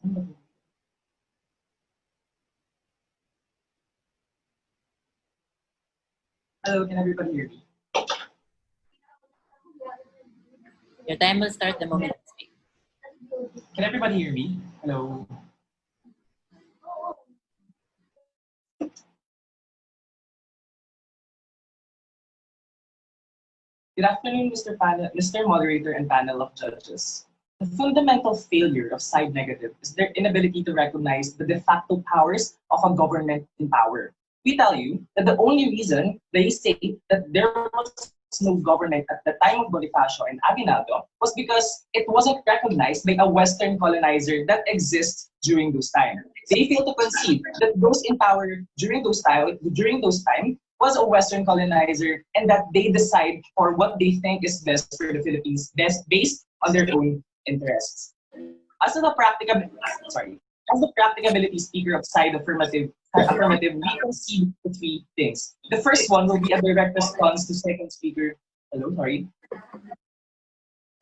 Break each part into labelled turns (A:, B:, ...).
A: Hello, can everybody hear me?
B: Your time will start the moment you speak.
A: Can everybody hear me? Hello. Good afternoon, Mr. Moderator and panel of judges. The fundamental failure of side negative is their inability to recognize the de facto powers of a government in power. We tell you that the only reason they say that there was no government at the time of Bonifacio and Aguinaldo was because it wasn't recognized by a Western colonizer that exists during those times. They fail to conceive that those in power during those time was a Western colonizer and that they decide for what they think is best for the Philippines based on their own interests. As the practicability speaker of side affirmative, we concede the three things. The first one will be a direct response to second speaker. Hello, sorry.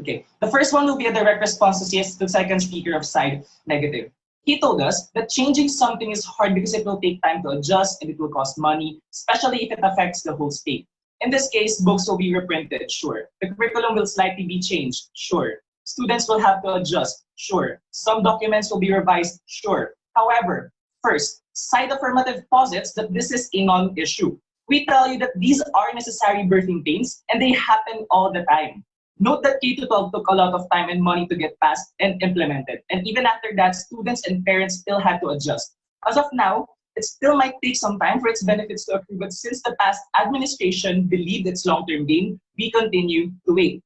A: Okay, the first one will be a direct response to second speaker of side negative. He told us that changing something is hard because it will take time to adjust and it will cost money, especially if it affects the whole state. In this case, books will be reprinted, sure. The curriculum will slightly be changed, sure. Students will have to adjust, sure. Some documents will be revised, sure. However, first, side affirmative posits that this is a non-issue. We tell you that these are necessary birthing pains and they happen all the time. Note that K-12 took a lot of time and money to get passed and implemented. And even after that, students and parents still had to adjust. As of now, it still might take some time for its benefits to accrue, but since the past administration believed its long-term gain, we continue to wait.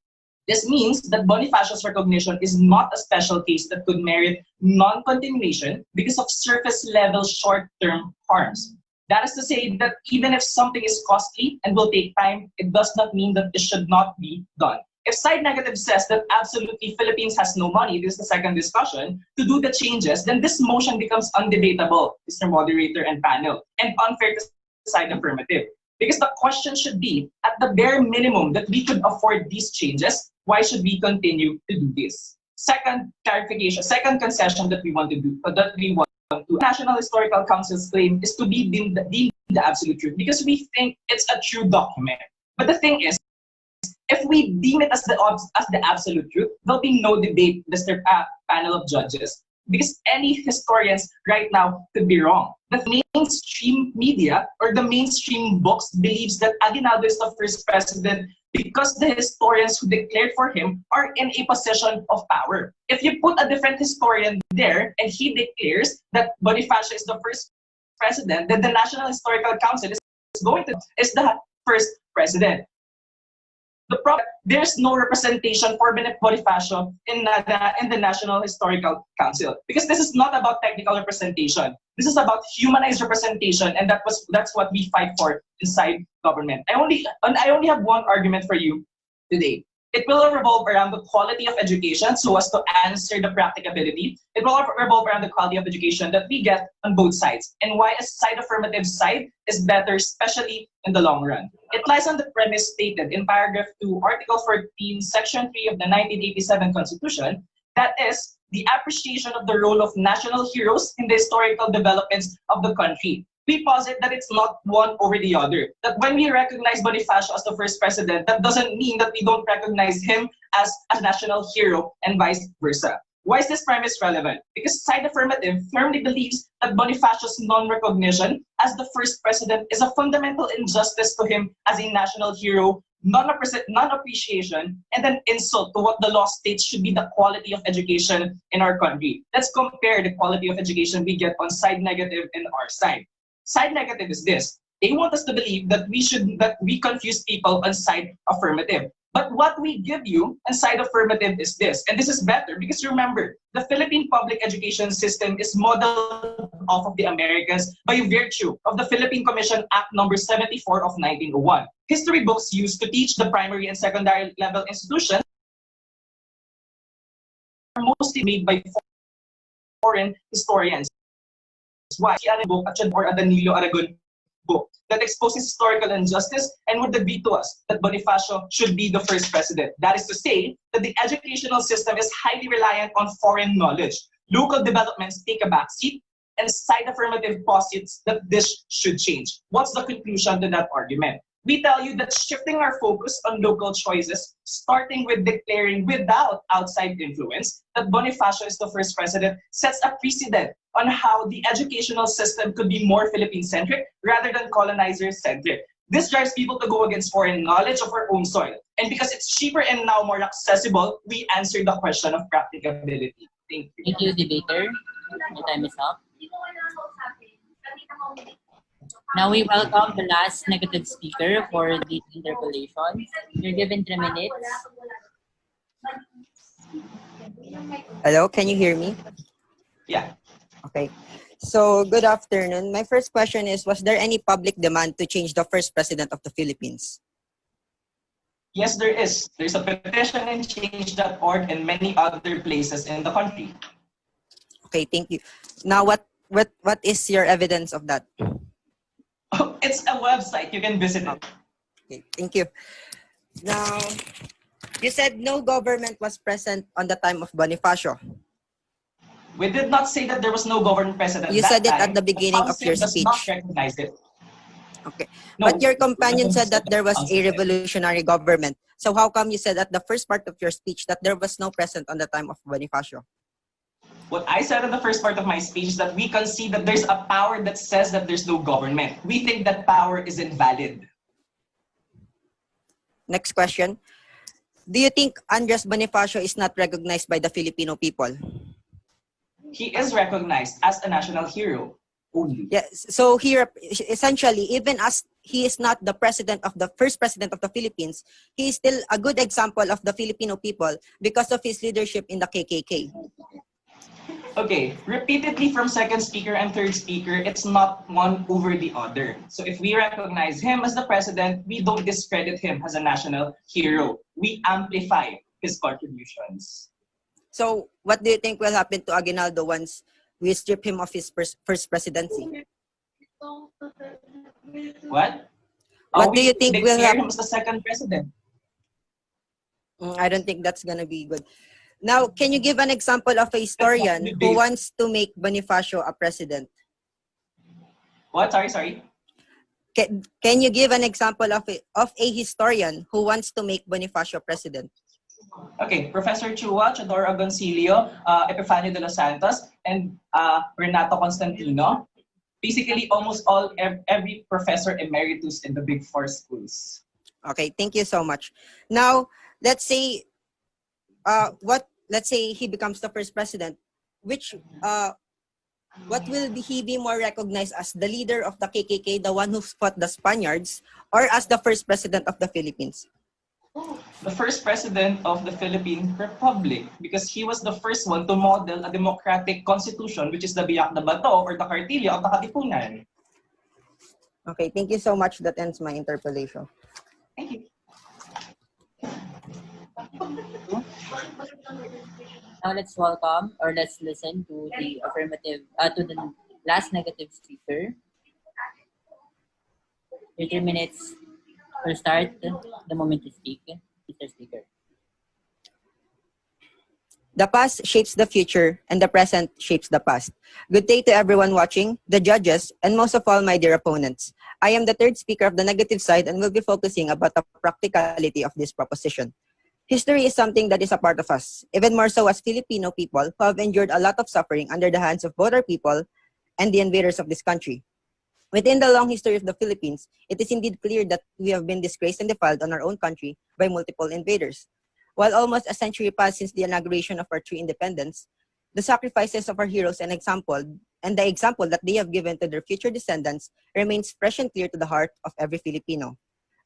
A: This means that Bonifacio's recognition is not a special case that could merit non-continuation because of surface-level short-term harms. That is to say that even if something is costly and will take time, it does not mean that it should not be done. If side negative says that absolutely Philippines has no money, this is the second discussion, to do the changes, then this motion becomes undebatable, Mr. Moderator and panel, and unfair to side affirmative. Because the question should be, at the bare minimum that we could afford these changes, why should we continue to do this? Second clarification, second concession that we want to do, National Historical Council's claim is to be deemed the absolute truth because we think it's a true document. But the thing is, if we deem it as the absolute truth, there'll be no debate, Mr. Panel of Judges, because any historians right now could be wrong. The mainstream media or the mainstream books believes that Aguinaldo is the first president because the historians who declared for him are in a position of power. If you put a different historian there and he declares that Bonifacio is the first president, then the National Historical Council is the first president. The problem, there's no representation for Bonifacio in the National Historical Council because this is not about technical representation. This is about humanized representation, and that's what we fight for inside government. I only have one argument for you today. It will revolve around the quality of education so as to answer the practicability. It will revolve around the quality of education that we get on both sides and why a side affirmative side is better, especially in the long run. It lies on the premise stated in paragraph 2, Article 14, Section 3 of the 1987 Constitution, that is, the appreciation of the role of national heroes in the historical developments of the country. We posit that it's not one over the other. That when we recognize Bonifacio as the first president, that doesn't mean that we don't recognize him as a national hero and vice versa. Why is this premise relevant? Because side affirmative firmly believes that Bonifacio's non-recognition as the first president is a fundamental injustice to him as a national hero, non-appreciation, and an insult to what the law states should be the quality of education in our country. Let's compare the quality of education we get on side negative and our side. Side negative is this. They want us to believe that we confuse people on side affirmative. But what we give you on side affirmative is this. And this is better because remember, the Philippine public education system is modeled off of the Americans by virtue of the Philippine Commission Act number 74 of 1901. History books used to teach the primary and secondary level institutions are mostly made by foreign historians. Why? Book or a Danilo Aragon book that exposes historical injustice and would agree to us that Bonifacio should be the first president. That is to say that the educational system is highly reliant on foreign knowledge. local developments take a backseat, and side affirmative posits that this should change. What's the conclusion to that argument? We tell you that shifting our focus on local choices, starting with declaring without outside influence that Bonifacio is the first president, sets a precedent on how the educational system could be more Philippine-centric rather than colonizer-centric. This drives people to go against foreign knowledge of our own soil. And because it's cheaper and now more accessible, we answer the question of practicability. Thank you.
B: Thank you, debater. Your time is up. Now we welcome the last negative speaker for the interpolations. You're given 3 minutes.
C: Hello, can you hear me?
A: Yeah.
C: Okay. So, good afternoon. My first question is, was there any public demand to change the first president of the Philippines?
A: Yes, there is. There's a petition in change.org and many other places in the country.
C: Okay, thank you. Now, what is your evidence of that?
A: Oh, it's a website. You can visit it.
C: Okay, thank you. Now, you said no government was present on the time of Bonifacio.
A: We did not say that there was no government present
C: You
A: that
C: said it
A: time.
C: at the beginning of your
A: Council does not
C: speech.
A: recognize it.
C: Okay.
A: No,
C: But your companion said that there was
A: Council
C: a
A: said.
C: revolutionary government. So how come you said at the first part of your speech that there was no present on the time of Bonifacio?
A: What I said in the first part of my speech is that we concede that there's a power that says that there's no government. We think that power is invalid.
C: Next question. Do you think Andres Bonifacio is not recognized by the Filipino people?
A: He is recognized as a national hero only.
C: Yes. So here, essentially, even as he is not the first president of the Philippines, he is still a good example of the Filipino people because of his leadership in the KKK.
A: Okay, repeatedly from second speaker and third speaker, it's not one over the other. So if we recognize him as the president, we don't discredit him as a national hero. We amplify his contributions.
C: So what do you think will happen to Aguinaldo once we strip him of his first presidency?
A: What?
C: What do you think will
A: declare him
C: happen?
A: as the second president.
C: I don't think that's gonna be good. Now, can you give an example of a historian who wants to make Bonifacio a president?
A: What? Sorry.
C: Can you give an example of a historian who wants to make Bonifacio president?
A: Okay, Professor Chua, Chodoro Agoncillo, Epifanio de los Santos, and Renato Constantino. Basically, almost every professor emeritus in the Big Four schools.
C: Okay, thank you so much. Now, let's say he becomes the first president. What will he be more recognized as, the leader of the KKK, the one who fought the Spaniards, or as the first president of the Philippines?
A: The first president of the Philippine Republic, because he was the first one to model a democratic constitution, which is the Biak na Bato or the Kartilya of the Katipunan.
C: Okay, thank you so much. That ends my interpellation.
A: Thank you.
B: Now let's listen to the to the last negative speaker. Your 3 minutes will start the moment you speak, Mr. Speaker.
C: The past shapes the future, and the present shapes the past. Good day to everyone watching, the judges, and most of all, my dear opponents. I am the third speaker of the negative side and will be focusing about the practicality of this proposition. History is something that is a part of us, even more so as Filipino people who have endured a lot of suffering under the hands of both our people and the invaders of this country. Within the long history of the Philippines, it is indeed clear that we have been disgraced and defiled on our own country by multiple invaders. While almost a century passed since the inauguration of our true independence, the sacrifices of our heroes and the example that they have given to their future descendants remains fresh and clear to the heart of every Filipino.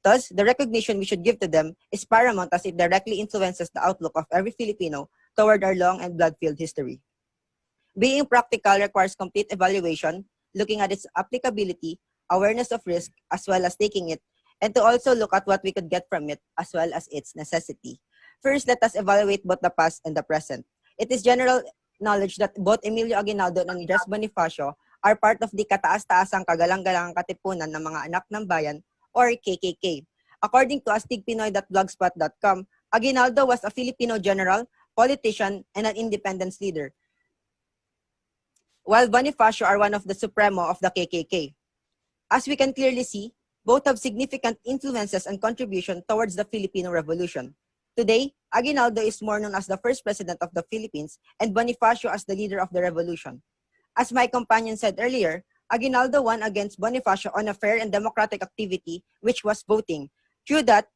C: Thus, the recognition we should give to them is paramount as it directly influences the outlook of every Filipino toward our long and blood-filled history. Being practical requires complete evaluation, looking at its applicability, awareness of risk, as well as taking it, and to also look at what we could get from it, as well as its necessity. First, let us evaluate both the past and the present. It is general knowledge that both Emilio Aguinaldo and Andres Bonifacio are part of the kataas-taasang kagalang-galangang katipunan ng mga anak ng bayan, or KKK. According to astigpinoy.blogspot.com, Aguinaldo was a Filipino general, politician, and an independence leader. while Bonifacio are one of the supremo of the KKK. As we can clearly see, both have significant influences and contribution towards the Filipino Revolution. Today, Aguinaldo is more known as the first president of the Philippines and Bonifacio as the leader of the revolution. As my companion said earlier, Aguinaldo won against Bonifacio on a fair and democratic activity, which was voting. Through that,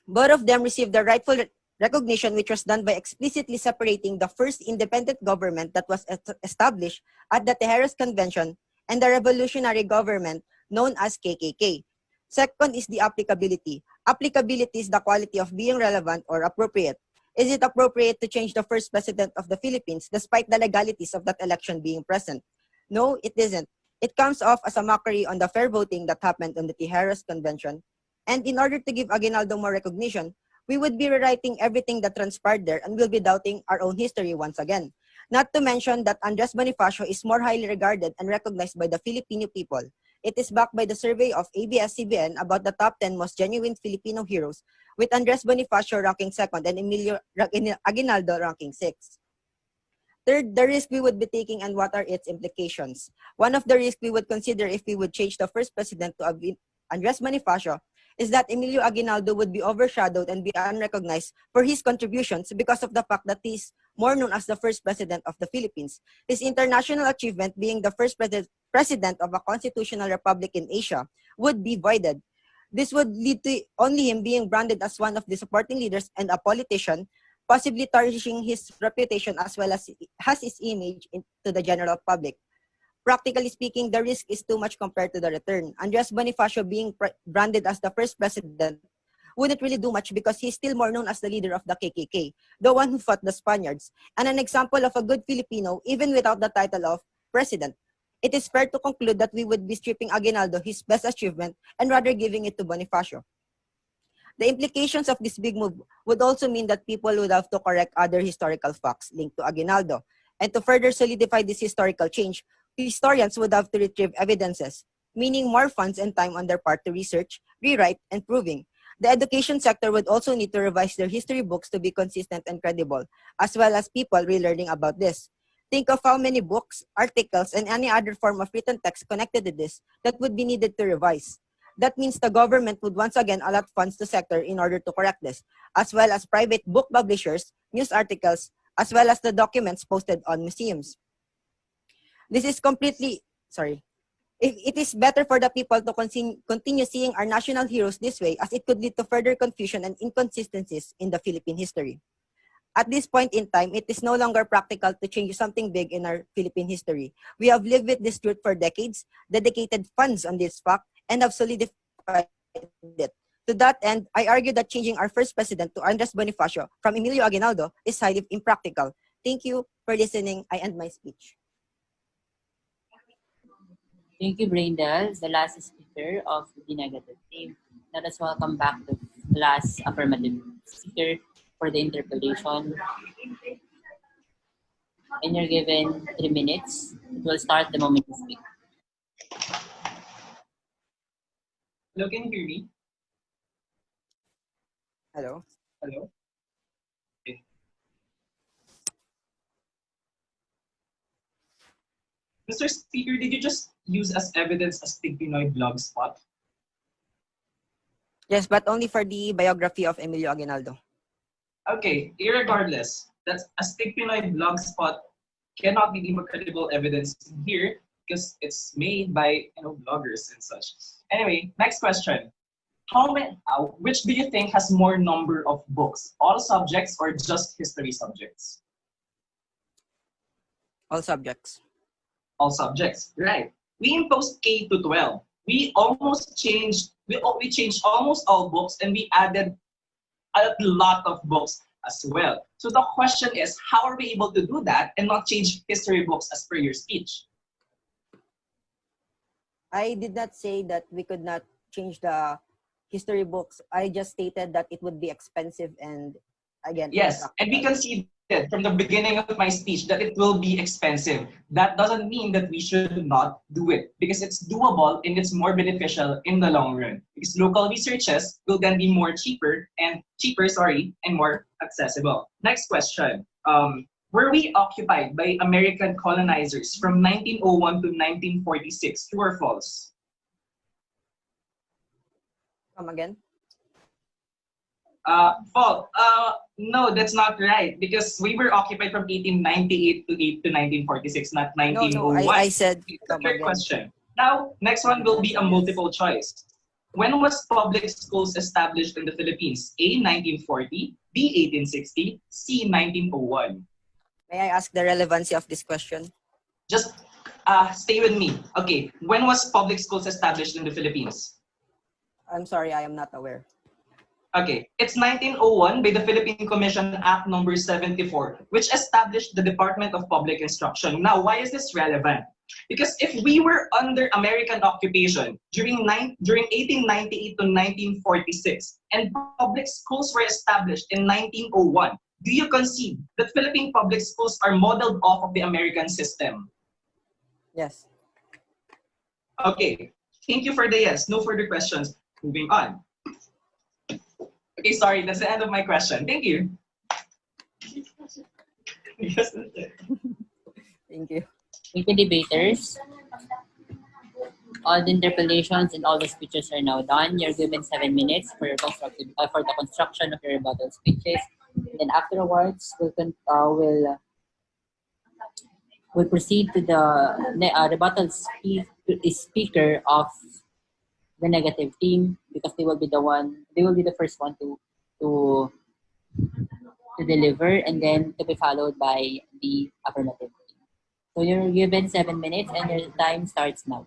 C: both of them received the rightful recognition, which was done by explicitly separating the first independent government that was established at the Tejeros Convention and the revolutionary government known as KKK. Second is the applicability. Applicability is the quality of being relevant or appropriate. Is it appropriate to change the first president of the Philippines despite the legalities of that election being present? No, it isn't. It comes off as a mockery on the fair voting that happened on the Tijeras Convention. And in order to give Aguinaldo more recognition, we would be rewriting everything that transpired there and will be doubting our own history once again. Not to mention that Andres Bonifacio is more highly regarded and recognized by the Filipino people. It is backed by the survey of ABS-CBN about the top 10 most genuine Filipino heroes, with Andres Bonifacio ranking second and Emilio Aguinaldo ranking sixth. Third, the risk we would be taking and what are its implications. One of the risks we would consider if we would change the first president to Andres Bonifacio is that Emilio Aguinaldo would be overshadowed and be unrecognized for his contributions because of the fact that he is more known as the first president of the Philippines. His international achievement, being the first president of a constitutional republic in Asia, would be voided. This would lead to only him being branded as one of the supporting leaders and a politician, possibly tarnishing his reputation as well as his image to the general public. Practically speaking, the risk is too much compared to the return. Andres Bonifacio being branded as the first president wouldn't really do much because he's still more known as the leader of the KKK, the one who fought the Spaniards, and an example of a good Filipino even without the title of president. It is fair to conclude that we would be stripping Aguinaldo his best achievement and rather giving it to Bonifacio. The implications of this big move would also mean that people would have to correct other historical facts linked to Aguinaldo. And to further solidify this historical change, historians would have to retrieve evidences, meaning more funds and time on their part to research, rewrite, and proving. The education sector would also need to revise their history books to be consistent and credible, as well as people relearning about this. Think of how many books, articles, and any other form of written text connected to this that would be needed to revise. That means the government would once again allot funds to sector in order to correct this, as well as private book publishers, news articles, as well as the documents posted on museums. This is it is better for the people to continue seeing our national heroes this way, as it could lead to further confusion and inconsistencies in the Philippine history. At this point in time, it is no longer practical to change something big in our Philippine history. We have lived with this truth for decades, dedicated funds on this fact, and have solidified it. To that end, I argue that changing our first president to Andres Bonifacio from Emilio Aguinaldo is highly impractical. Thank you for listening. I end my speech.
B: Thank you, Breindel, the last speaker of the negative team. Let us welcome back the last affirmative speaker for the interpellation. And you're given 3 minutes. It will start the moment you speak.
A: Hello, can you hear me?
C: Hello.
A: Hello? Okay. Mr. Speaker, did you just use as evidence a Stig Pinoy blog spot?
C: Yes, but only for the biography of Emilio Aguinaldo.
A: Okay, irregardless, that's a Stig Pinoy blog spot cannot be deemed credible evidence here because it's made by bloggers and such. Anyway, next question. Which do you think has more number of books? All subjects or just history subjects?
C: All subjects.
A: All subjects, right. We imposed K to 12. We changed almost all books and we added a lot of books as well. So the question is, how are we able to do that and not change history books as per your speech?
C: I did not say that we could not change the history books. I just stated that it would be expensive and again.
A: Yes, and we conceded from the beginning of my speech that it will be expensive. That doesn't mean that we should not do it because it's doable and it's more beneficial in the long run. Because local researches will then be cheaper and more accessible. Next question. Were we occupied by American colonizers from 1901 to 1946? True or false?
C: Come again?
A: False. No, that's not right because we were occupied from 1898 to 1946, not
C: No,
A: 1901.
C: I said
A: Okay,
C: come
A: third
C: again.
A: question. Now, next one will be a multiple choice. When was public schools established in the Philippines? A, 1940, B, 1860, C, 1901.
C: May I ask the relevancy of this question?
A: Just stay with me. Okay, when was public schools established in the Philippines?
C: I'm sorry, I am not aware.
A: Okay, it's 1901 by the Philippine Commission Act number 74, which established the Department of Public Instruction. Now, why is this relevant? Because if we were under American occupation during 1898 to 1946 and public schools were established in 1901, do you concede that Philippine public schools are modeled off of the American system?
C: Yes.
A: Okay, thank you for the yes. No further questions. Moving on. Okay, sorry, that's the end of my question. Thank you. Yes, that's it.
C: Thank you.
B: Thank you, debaters. All the interpellations and all the speeches are now done. You're given 7 minutes for your for the construction of your rebuttal speeches. And then afterwards, we'll proceed to the rebuttal speaker of the negative team because they will be the first one to deliver, and then to be followed by the affirmative team. So you're given 7 minutes and your time starts now.